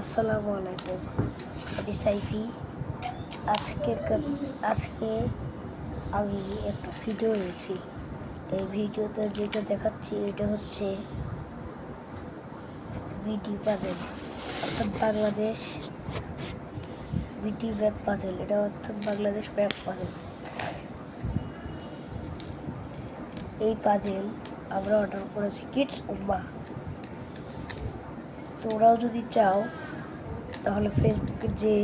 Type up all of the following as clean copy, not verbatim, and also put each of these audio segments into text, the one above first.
আসসালামু আলাইকুম, আমি সাইফি। আজকে আমি একটা ভিডিও এনেছি। এই ভিডিওতে যেটা দেখাচ্ছি এটা হচ্ছে বিটি পাজেল, অর্থাৎ বাংলাদেশ বিটি ম্যাপ পাজেল। এটা অর্থাৎ বাংলাদেশ ম্যাপ পাজেল। এই পাজেল আমরা অর্ডার করেছি কিডস উম্মা। তোমরাও যদি চাও তাহলে ফেসবুকে যে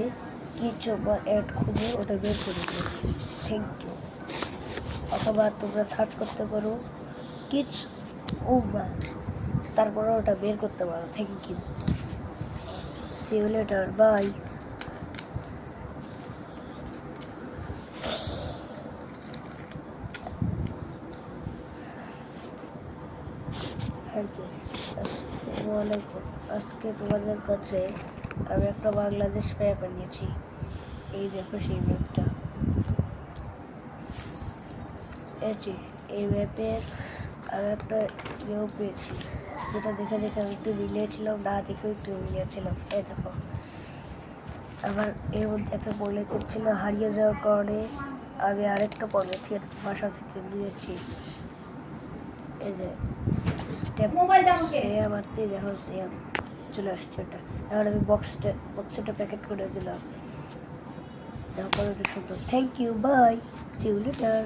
কিডস উম্মা অ্যাড খুঁজে ওটা বের করে দিও। Thank you. অথবা তোমরা সার্চ করতে পারো কিডস উম্মা, তারপরে ওটা বের করতে পারো। Thank you, see you later, bye. আসসালামু আলাইকুম। আজকে তোমাদের কাছে আমি একটা বাংলাদেশ ম্যাপ আনিয়েছি। এই দেখো সেই ম্যাপটা। এই ম্যাপের আমি একটা ইয়েও পেয়েছি, যেটা দেখে আমি একটু মিলিয়েছিলাম, না দেখেও একটু মিলিয়েছিলাম। এই দেখো, আমার এর মধ্যে একটা পলিথিন ছিল, হারিয়ে যাওয়ার কারণে আমি আরেকটা পলিথিন বাসা থেকে নিয়েছি। এই যে স্টেপ মারতেই দেখো চলে আসছে ওটা। এখন আমি বক্সটা প্যাকেট করে দিলাম। দেখো কতটা সুন্দর। Thank you, bye, see you letter.